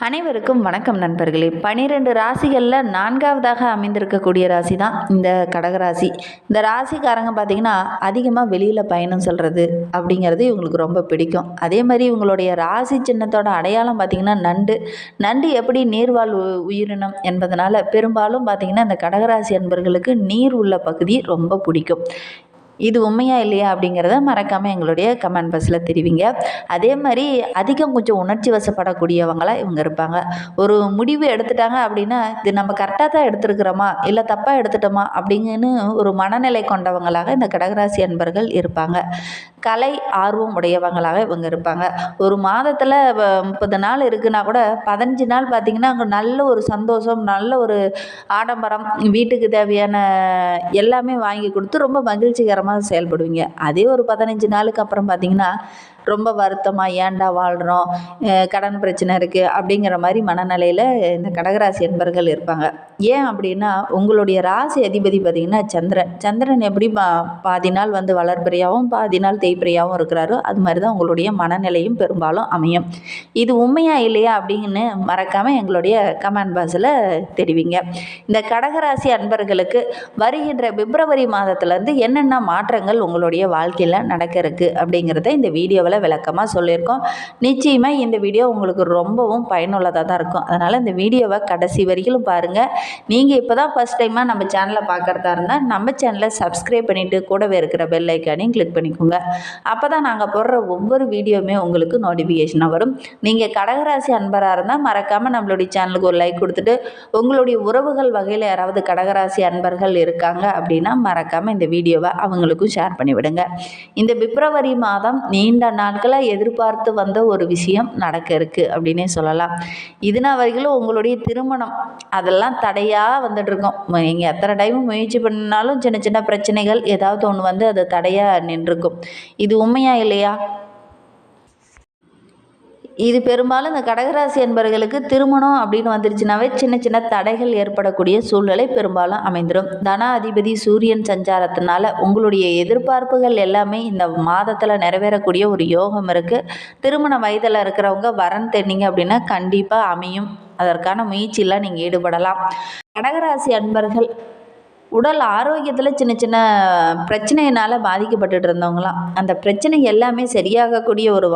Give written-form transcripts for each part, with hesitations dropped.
அனைவருக்கும் வணக்கம் நண்பர்களே. 12 ராசிகளில் 4வதாக அமைந்திருக்கக்கூடிய ராசி தான் இந்த கடகராசி. இந்த ராசிக்காரங்க பார்த்திங்கன்னா அதிகமாக வெளியில் பயணம் சொல்கிறது அப்படிங்கிறது இவங்களுக்கு ரொம்ப பிடிக்கும். அதே மாதிரி இவங்களுடைய ராசி சின்னத்தோட அடையாளம் பார்த்திங்கன்னா நண்டு. நண்டு எப்படி நீர்வாழ் உயிரினம் என்பதனால பெரும்பாலும் பார்த்திங்கன்னா இந்த கடகராசி அன்பர்களுக்கு நீர் உள்ள பகுதி ரொம்ப பிடிக்கும். இது உண்மையா இல்லையா அப்படிங்கிறத மறக்காமல் எங்களுடைய கமெண்ட் பாக்ஸில் தெரிவிங்க. அதே மாதிரி அதிகம் கொஞ்சம் உணர்ச்சி வசப்படக்கூடியவங்களாக இவங்க இருப்பாங்க. ஒரு முடிவு எடுத்துட்டாங்க அப்படின்னா இது நம்ம கரெக்டாக தான் எடுத்துருக்கிறோமா இல்லை தப்பாக எடுத்துட்டோமா அப்படிங்கன்னு ஒரு மனநிலை கொண்டவங்களாக இந்த கடகராசி அன்பர்கள் இருப்பாங்க. கலை ஆர்வம் உடையவங்களாக இவங்க இருப்பாங்க. ஒரு மாதத்தில் 30 நாள் இருக்குன்னா கூட 15 நாள் பார்த்திங்கன்னா அங்கே நல்ல ஒரு சந்தோஷம், நல்ல ஒரு ஆடம்பரம், வீட்டுக்கு தேவையான எல்லாமே வாங்கி கொடுத்து ரொம்ப மகிழ்ச்சிகரமாக செயல்படுவீங்க. அதே ஒரு 15 நாளுக்கு அப்புறம் பார்த்திங்கன்னா ரொம்ப வருத்தமாக ஏன்டா வாழ்கிறோம், கடன் பிரச்சனை இருக்குது அப்படிங்கிற மாதிரி மனநிலையில் இந்த கடகராசி என்பர்கள் இருப்பாங்க. ஏன் அப்படின்னா உங்களுடைய ராசி அதிபதி பார்த்திங்கன்னா சந்திரன் எப்படி பாதி நாள் வந்து வளர்பிறையாகவும் பாதி நாள் தேய்பிறையாகவும் இருக்கிறாரோ அது மாதிரி தான் உங்களுடைய மனநிலையும் பெரும்பாலும் அமையும். இது உண்மையா இல்லையா அப்படின்னு மறக்காமல் எங்களுடைய கமெண்ட் பாக்ஸில் தெரிவிங்க. இந்த கடகராசி அன்பர்களுக்கு வருகின்ற பிப்ரவரி மாதத்துலேருந்து என்னென்ன மாற்றங்கள் உங்களுடைய வாழ்க்கையில் நடக்க இருக்குது அப்படிங்கிறத இந்த வீடியோவில் விளக்கமாக சொல்லியிருக்கோம். நிச்சயமாக இந்த வீடியோ உங்களுக்கு ரொம்பவும் பயனுள்ளதாக தான் இருக்கும். அதனால் இந்த வீடியோவை கடைசி வரைக்கும் பாருங்கள். நீங்கள் இப்போ தான் ஃபஸ்ட் டைமாக நம்ம சேனலை பார்க்குறதா இருந்தால் நம்ம சேனலை சப்ஸ்கிரைப் பண்ணிவிட்டு கூடவே இருக்கிற பெல் ஐக்கானையும் கிளிக் பண்ணிக்கோங்க. அப்போ தான் நாங்கள் போடுற ஒவ்வொரு வீடியோவுமே உங்களுக்கு நோட்டிஃபிகேஷனாக வரும். நீங்கள் கடகராசி அன்பராக இருந்தால் மறக்காமல் நம்மளுடைய சேனலுக்கு ஒரு லைக் கொடுத்துட்டு உங்களுடைய உறவுகள் வகையில் யாராவது கடகராசி அன்பர்கள் இருக்காங்க அப்படின்னா மறக்காமல் இந்த வீடியோவை அவங்களுக்கும் ஷேர் பண்ணிவிடுங்க. இந்த பிப்ரவரி மாதம் நீண்ட நாட்களாக எதிர்பார்த்து வந்த ஒரு விஷயம் நடக்க இருக்குது அப்படின்னே சொல்லலாம். இதுனா வரைக்கும் உங்களுடைய திருமணம் அதெல்லாம் தடையாக வந்துட்டு இருக்கோம். நீங்கள் எத்தனை டைம் முயற்சி பண்ணினாலும் சின்ன சின்ன பிரச்சனைகள் ஏதாவது ஒன்று வந்து அது தடையாக நின்றுருக்கும். இது உண்மையா இல்லையா? இது பெரும்பாலும் இந்த கடகராசி என்பவர்களுக்கு திருமணம் அப்படின்னு வந்துருச்சுனாவே சின்ன சின்ன தடைகள் ஏற்படக்கூடிய சூழ்நிலை பெரும்பாலும் அமைந்துடும். தன அதிபதி சூரியன் சஞ்சாரத்தினால உங்களுடைய எதிர்பார்ப்புகள் எல்லாமே இந்த மாதத்தில் நிறைவேறக்கூடிய ஒரு யோகம் இருக்குது. திருமண வயதில் இருக்கிறவங்க வரன் தேடினீங்க அப்படின்னா கண்டிப்பாக அமையும். அதற்கான முயற்சியில் நீங்கள் ஈடுபடலாம். கடகராசி அன்பர்கள் உடல் ஆரோக்கியத்தில் சின்ன சின்ன பிரச்சனையினால் பாதிக்கப்பட்டுட்டு இருந்தவங்களாம் அந்த பிரச்சனை எல்லாமே சரியாகக்கூடிய ஒரு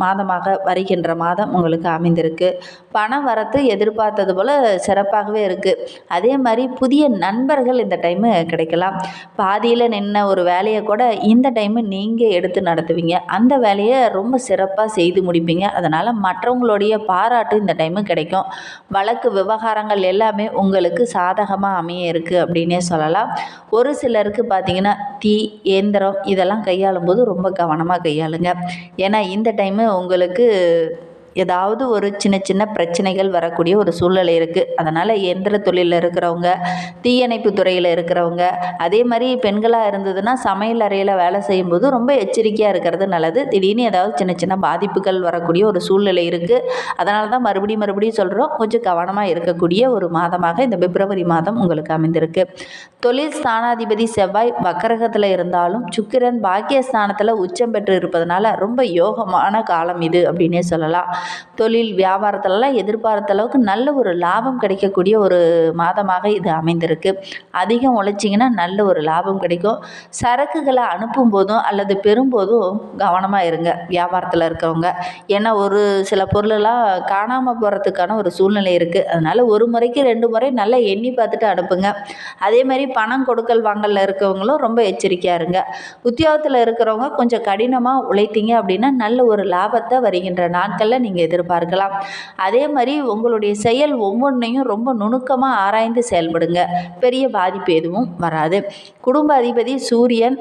மாதமாக வருகின்ற மாதம் உங்களுக்கு அமைந்திருக்கு. பண வரத்து எதிர்பார்த்தது போல் சிறப்பாகவே இருக்குது. அதே மாதிரி புதிய நண்பர்கள் இந்த டைமு கிடைக்கலாம். பாதியில் நின்ன ஒரு வேலையை கூட இந்த டைமு நீங்கள் எடுத்து நடத்துவீங்க. அந்த வேலையை ரொம்ப சிறப்பாக செய்து முடிப்பீங்க. அதனால் மற்றவங்களுடைய பாராட்டு இந்த டைமு கிடைக்கும். வழக்கு விவகாரங்கள் எல்லாமே உங்களுக்கு சாதகமாக அமைய இருக்குது அப்படின்னே சொல்லலாம். ஒரு சிலருக்கு பார்த்திங்கன்னா தீ இயந்திரம் இதெல்லாம் கையாளும் போது ரொம்ப கவனமாக கையாளுங்க. ஏன்னா இந்த டைமு உங்களுக்கு ஏதாவது ஒரு சின்ன சின்ன பிரச்சனைகள் வரக்கூடிய ஒரு சூழ்நிலை இருக்குது. அதனால் இயந்திர தொழிலில் இருக்கிறவங்க, தீயணைப்பு துறையில் இருக்கிறவங்க, அதே மாதிரி பெண்களாக இருந்ததுன்னா சமையல் அறையில் வேலை செய்யும்போது ரொம்ப எச்சரிக்கையாக இருக்கிறது நல்லது. திடீர்னு ஏதாவது சின்ன சின்ன பாதிப்புகள் வரக்கூடிய ஒரு சூழ்நிலை இருக்குது. அதனால தான் மறுபடியும் சொல்கிறோம், கொஞ்சம் கவனமாக இருக்கக்கூடிய ஒரு மாதமாக இந்த பிப்ரவரி மாதம் உங்களுக்கு அமைந்திருக்கு. தொழில் ஸ்தானாதிபதி செவ்வாய் வக்கரகத்தில் இருந்தாலும் சுக்கிரன் பாக்கியஸ்தானத்தில் உச்சம் பெற்று இருப்பதனால ரொம்ப யோகமான காலம் இது அப்படின்னே சொல்லலாம். தொழில் வியாபாரத்திலலாம் எதிர்பார்த்த அளவுக்கு நல்ல ஒரு லாபம் கிடைக்கக்கூடிய ஒரு மாதமாக இது அமைந்திருக்கு. அதிகம் உழைச்சிங்கன்னா நல்ல ஒரு லாபம் கிடைக்கும். சரக்குகளை அனுப்பும் போதும் அல்லது பெறும்போதும் கவனமாக இருங்க வியாபாரத்தில் இருக்கிறவங்க. ஏன்னா ஒரு சில பொருளெல்லாம் காணாமல் போகிறதுக்கான ஒரு சூழ்நிலை இருக்குது. அதனால் ஒரு முறைக்கு 2 முறை நல்லா எண்ணி பார்த்துட்டு அனுப்புங்க. அதே மாதிரி பணம் கொடுக்கல் வாங்கலில் இருக்கவங்களும் ரொம்ப எச்சரிக்கையாக இருங்க. உத்தியோகத்தில் இருக்கிறவங்க கொஞ்சம் கடினமாக உழைத்தீங்க அப்படின்னா நல்ல ஒரு லாபத்தை வருகின்ற நாட்களில் நீங்கள் எதிர்பார்க்கலாம். அதே மாதிரி உங்களுடைய செயல் ஒவ்வொன்றையும் ரொம்ப நுணுக்கமாக ஆராய்ந்து செயல்படுங்க. பெரிய பாதிப்பு எதுவும் வராது. குடும்ப அதிபதி சூரியன்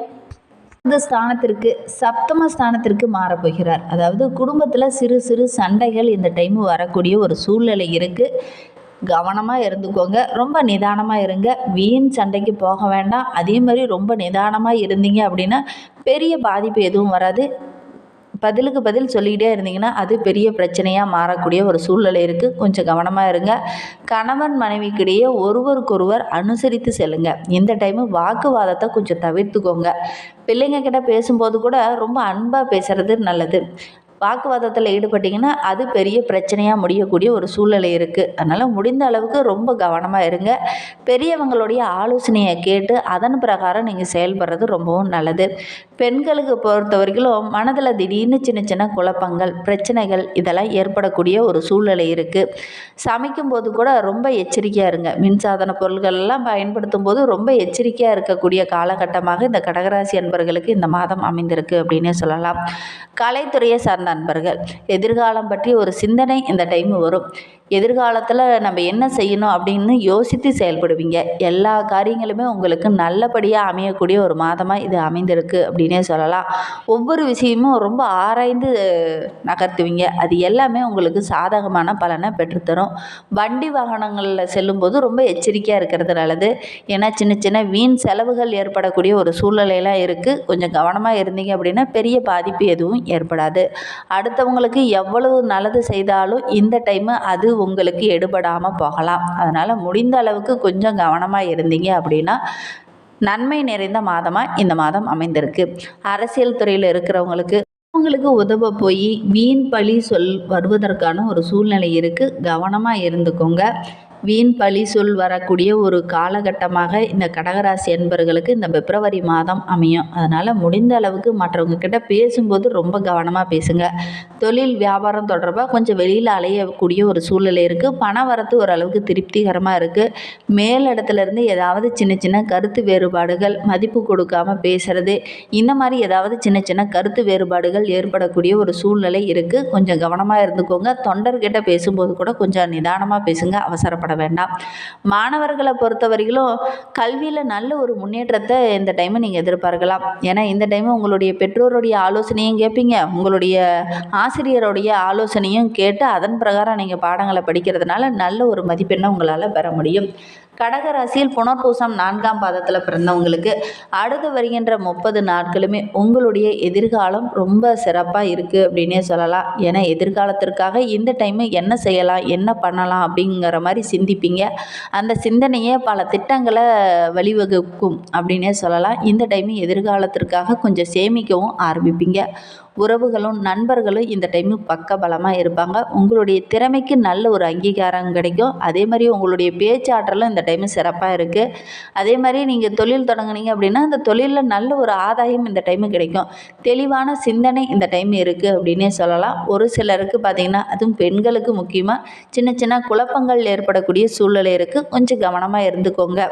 இந்த ஸ்தானத்திற்கு சப்தம ஸ்தானத்திற்கு மாறப்போகிறார். அதாவது குடும்பத்தில் சிறு சிறு சண்டைகள் இந்த டைம் வரக்கூடிய ஒரு சூழ்நிலை இருக்குது. கவனமாக இருந்துக்கோங்க. ரொம்ப நிதானமாக இருங்க. வீண் சண்டைக்கு போக வேண்டாம். அதே மாதிரி ரொம்ப நிதானமாக இருந்தீங்க அப்படின்னா பெரிய பாதிப்பு எதுவும் வராது. பதிலுக்கு பதில் சொல்லிக்கிட்டே இருந்தீங்கன்னா அது பெரிய பிரச்சனையாக மாறக்கூடிய ஒரு சூழ்நிலை இருக்குது. கொஞ்சம் கவனமாக இருங்க. கணவன் மனைவிக்கிடையே ஒருவருக்கொருவர் அனுசரித்து செல்லுங்க. இந்த டைமு வாக்குவாதத்தை கொஞ்சம் தவிர்த்துக்கோங்க. பிள்ளைங்க கிட்ட பேசும்போது கூட ரொம்ப அன்பாக பேசுகிறது நல்லது. வாக்குவாதத்தில் ஈடுபட்டிங்கன்னா அது பெரிய பிரச்சனையாக முடியக்கூடிய ஒரு சூழ்நிலை இருக்குது. அதனால் முடிந்த அளவுக்கு ரொம்ப கவனமாக இருங்க. பெரியவங்களுடைய ஆலோசனையை கேட்டு அதன் பிரகாரம் நீங்கள் செயல்படுறது ரொம்பவும் நல்லது. பெண்களுக்கு பொறுத்த வரைக்கும் மனதில் திடீர்னு சின்ன சின்ன குழப்பங்கள், பிரச்சனைகள் இதெல்லாம் ஏற்படக்கூடிய ஒரு சூழ்நிலை இருக்குது. சமைக்கும்போது கூட ரொம்ப எச்சரிக்கையாக இருங்க. மின்சாதன பொருட்கள் எல்லாம் பயன்படுத்தும் போது ரொம்ப எச்சரிக்கையாக இருக்கக்கூடிய காலகட்டமாக இந்த கடகராசி அன்பர்களுக்கு இந்த மாதம் அமைந்திருக்கு அப்படின்னே சொல்லலாம். கலைத்துறையை சார்ந்த அன்பர்கள் எதிர்காலம் பற்றி ஒரு சிந்தனை இந்த டைம் வரும். எதிர்காலத்தில் நம்ம என்ன செய்யணும் அப்படின்னு யோசித்து செயல்படுவீங்க. எல்லா காரியங்களுமே உங்களுக்கு நல்லபடியாக அமையக்கூடிய ஒரு மாதமாக இது அமைந்திருக்கு அப்படின்னே சொல்லலாம். ஒவ்வொரு விஷயமும் ரொம்ப ஆராய்ந்து நகர்த்துவீங்க. அது எல்லாமே உங்களுக்கு சாதகமான பலனை பெற்றுத்தரும். வண்டி வாகனங்களில் செல்லும்போது ரொம்ப எச்சரிக்கையாக இருக்கிறது நல்லது. ஏன்னா சின்ன சின்ன வீண் செலவுகள் ஏற்படக்கூடிய ஒரு சூழ்நிலையெல்லாம் இருக்குது. கொஞ்சம் கவனமாக இருந்தீங்க அப்படின்னா பெரிய பாதிப்பு எதுவும் ஏற்படாது. அடுத்தவங்களுக்கு எவ்வளவு நல்லது செய்தாலும் இந்த டைமு அது உங்களுக்கு எடுபடாமல் போகலாம். அதனால் முடிந்த அளவுக்கு கொஞ்சம் கவனமாக இருந்தீங்க அப்படின்னா நன்மை நிறைந்த மாதமாக இந்த மாதம் அமைந்திருக்கு. அரசியல் துறையில் இருக்கிறவங்களுக்கு அவங்களுக்கு உதவ போய் வீண் பழி சொல் வருவதற்கான ஒரு சூழ்நிலை இருக்குது. கவனமாக இருந்துக்கோங்க. வீண் பழி சொல் வரக்கூடிய ஒரு காலகட்டமாக இந்த கடகராசி என்பர்களுக்கு இந்த பிப்ரவரி மாதம் அமையும். அதனால் முடிந்த அளவுக்கு மற்றவங்க கிட்ட பேசும்போது ரொம்ப கவனமாக பேசுங்க. தொழில் வியாபாரம் தொடர்பாக கொஞ்சம் வெளியில் அலையக்கூடிய ஒரு சூழ்நிலை இருக்குது. பண வரத்து ஓரளவுக்கு திருப்திகரமாக இருக்குது. மேலிடத்துலேருந்து ஏதாவது சின்ன சின்ன கருத்து வேறுபாடுகள், மதிப்பு கொடுக்காமல் பேசுகிறது, இந்த மாதிரி ஏதாவது சின்ன சின்ன கருத்து வேறுபாடுகள் ஏற்படக்கூடிய ஒரு சூழ்நிலை இருக்குது. கொஞ்சம் கவனமாக இருந்துக்கோங்க. தொண்டர்கிட்ட பேசும்போது கூட கொஞ்சம் நிதானமாக பேசுங்க. அவசரப்பட வேண்டாம். மாணவர்களை பொறுத்தவரையிலும் கல்வியில் நல்ல ஒரு முன்னேற்றத்தை இந்த டைம் நீங்கள் எதிர்பார்க்கலாம். ஏன்னா இந்த டைம் உங்களுடைய பெற்றோருடைய ஆலோசனையும் கேட்பீங்க, உங்களுடைய ஆசிரியருடைய ஆலோசனையும் கேட்டு அதன் பிரகாரம் நீங்கள் பாடங்களை படிக்கிறதுனால நல்ல ஒரு மதிப்பெண்ணை உங்களால் பெற முடியும். கடகராசியில் புனர்பூசம் 4ஆம் பாதத்தில் பிறந்தவங்களுக்கு அடுத்து வருகின்ற 30 நாட்களுமே உங்களுடைய எதிர்காலம் ரொம்ப சிறப்பாக இருக்குது அப்படின்னே சொல்லலாம். ஏன்னா எதிர்காலத்திற்காக இந்த டைமு என்ன செய்யலாம், என்ன பண்ணலாம் அப்படிங்கிற மாதிரி சிந்திப்பீங்க. அந்த சிந்தனையே பல திட்டங்களை வழிவகுக்கும் அப்படின்னே சொல்லலாம். இந்த டைமு எதிர்காலத்திற்காக கொஞ்சம் சேமிக்கவும் ஆரம்பிப்பீங்க. உறவுகளும் நண்பர்களும் இந்த டைமு பக்கபலமாக இருப்பாங்க. உங்களுடைய திறமைக்கு நல்ல ஒரு அங்கீகாரம் கிடைக்கும். அதே மாதிரி உங்களுடைய பேச்சாற்றலும் இந்த டைமு சிறப்பாக இருக்குது. அதே மாதிரி நீங்கள் தொழில் தொடங்குனீங்க அப்படின்னா அந்த தொழிலில் நல்ல ஒரு ஆதாயம் இந்த டைமு கிடைக்கும். தெளிவான சிந்தனை இந்த டைம் இருக்குது அப்படின்னே சொல்லலாம். ஒரு சிலருக்கு பார்த்திங்கன்னா அதுவும் பெண்களுக்கு முக்கியமாக சின்ன சின்ன குழப்பங்கள் ஏற்படக்கூடிய சூழ்நிலை இருக்குது. கொஞ்சம் கவனமாக இருந்துக்கோங்க.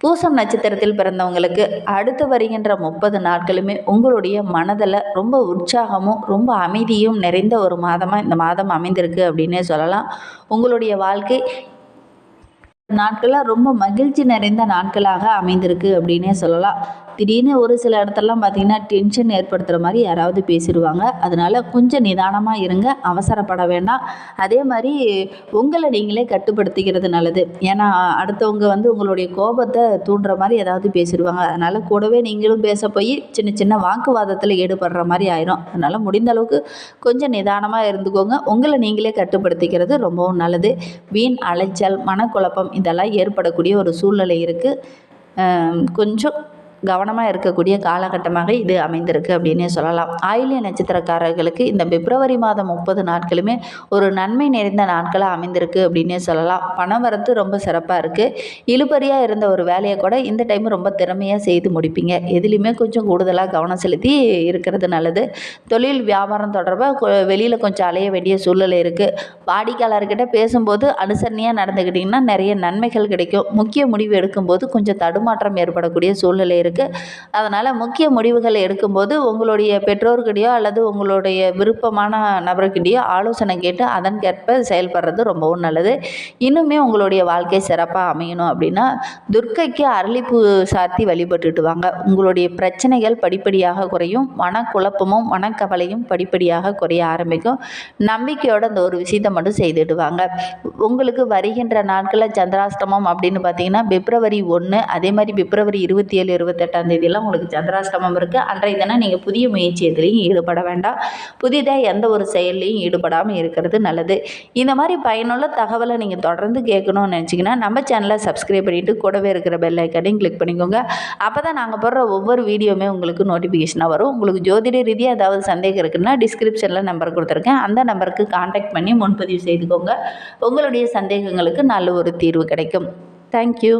பூசம் நட்சத்திரத்தில் பிறந்தவங்களுக்கு அடுத்து வருகின்ற 30 நாட்களுமே உங்களுடைய மனதில் ரொம்ப உற்சாகமும் ரொம்ப அமைதியும் நிறைந்த ஒரு மாதமாக இந்த மாதம் அமைந்திருக்கு அப்படின்னே சொல்லலாம். உங்களுடைய வாழ்க்கை நாட்களாக ரொம்ப மகிழ்ச்சி நிறைந்த நாட்களாக அமைந்திருக்கு அப்படின்னே சொல்லலாம். திடீர்னு ஒரு சில இடத்துலலாம் பார்த்திங்கன்னா டென்ஷன் ஏற்படுத்துகிற மாதிரி யாராவது பேசிடுவாங்க. அதனால் கொஞ்சம் நிதானமாக இருங்க. அவசரப்பட வேண்டாம். அதே மாதிரி உங்களை நீங்களே கட்டுப்படுத்திக்கிறது நல்லது. ஏன்னா அடுத்தவங்க உங்களுடைய கோபத்தை தூண்டுற மாதிரி ஏதாவது பேசிடுவாங்க. அதனால் கூடவே நீங்களும் பேச போய் சின்ன சின்ன வாக்குவாதத்தில் ஈடுபடுற மாதிரி ஆயிரும். அதனால் முடிந்த அளவுக்கு கொஞ்சம் நிதானமாக இருந்துக்கோங்க. உங்களை நீங்களே கட்டுப்படுத்திக்கிறது ரொம்பவும் நல்லது. வீண் அலைச்சல், மனக்குழப்பம் இதெல்லாம் ஏற்படக்கூடிய ஒரு சூழ்நிலை இருக்குது. கொஞ்சம் கவனமாக இருக்கக்கூடிய காலகட்டமாக இது அமைந்திருக்கு அப்படின்னே சொல்லலாம். ஆயில்ய நட்சத்திரக்காரர்களுக்கு இந்த பிப்ரவரி மாதம் 30 நாட்களுமே ஒரு நன்மை நிறைந்த நாட்களாக அமைந்திருக்கு அப்படின்னே சொல்லலாம். பணவரத்து ரொம்ப சிறப்பாக இருக்குது. இழுபறியாக இருந்த ஒரு வேலையை கூட இந்த டைம் ரொம்ப திறமையாக செய்து முடிப்பீங்க. எதுலேயுமே கொஞ்சம் கூடுதலாக கவனம் செலுத்தி இருக்கிறது நல்லது. தொழில் வியாபாரம் தொடர்பாக வெளியில் கொஞ்சம் அலைய வேண்டிய சூழ்நிலை இருக்குது. வாடிக்கையாளர்கிட்ட பேசும்போது அனுசரணையாக நடந்துக்கிட்டிங்கன்னா நிறைய நன்மைகள் கிடைக்கும். முக்கிய முடிவு எடுக்கும்போது கொஞ்சம் தடுமாற்றம் ஏற்படக்கூடிய சூழ்நிலை இருக்குது. அதனால் முக்கிய முடிவுகள் எடுக்கும்போது உங்களுடைய பெற்றோர்கிட்டயோ அல்லது உங்களுடைய விருப்பமான நபர்கிட்டயோ ஆலோசனை கேட்டு அதற்கேற்ப செயல்படுறது ரொம்பவும் நல்லது. இன்னுமே உங்களுடைய வாழ்க்கை சிறப்பாக அமையணும் அப்படின்னா துர்க்கைக்கு அரளிப்பூ சாத்தி வழிபட்டுட்டு வாங்க. உங்களுடைய பிரச்சனைகள் படிப்படியாக குறையும். மனக்குழப்பமும் மனக்கவலையும் படிப்படியாக குறைய ஆரம்பிக்கும். நம்பிக்கையோட அந்த ஒரு விஷயத்தை மட்டும் செய்துட்டு வாங்க. உங்களுக்கு வருகின்ற நாட்களில் சந்திராஷ்டமம் அப்படின்னு பார்த்தீங்கன்னா பிப்ரவரி 1, அதே மாதிரி பிப்ரவரி 27, 28ஆம் தேதியெல்லாம் உங்களுக்கு சந்திராஷ்டமம் இருக்குது. அன்றைய தினம் நீங்கள் புதிய முயற்சி எதுலையும் ஈடுபட வேண்டாம். புதிதாக எந்த ஒரு செயல்லையும் ஈடுபடாமல் இருக்கிறது நல்லது. இந்த மாதிரி பயனுள்ள தகவலை நீங்கள் தொடர்ந்து கேட்கணும்னு நினச்சிங்கன்னா நம்ம சேனலை சப்ஸ்கிரைப் பண்ணிவிட்டு கூடவே இருக்கிற பெல் ஐக்கனையும் கிளிக் பண்ணிக்கோங்க. அப்போ தான் நாங்கள் போடுற ஒவ்வொரு வீடியோவுமே உங்களுக்கு நோட்டிஃபிகேஷனாக வரும். உங்களுக்கு ஜோதிட ரீதியாக ஏதாவது சந்தேகம் இருக்குன்னா டிஸ்கிரிப்ஷனில் நம்பர் கொடுத்துருக்கேன். அந்த நம்பருக்கு கான்டாக்ட் பண்ணி முன்பதிவு செய்துக்கோங்க. உங்களுடைய சந்தேகங்களுக்கு நல்ல ஒரு தீர்வு கிடைக்கும். தேங்க்யூ.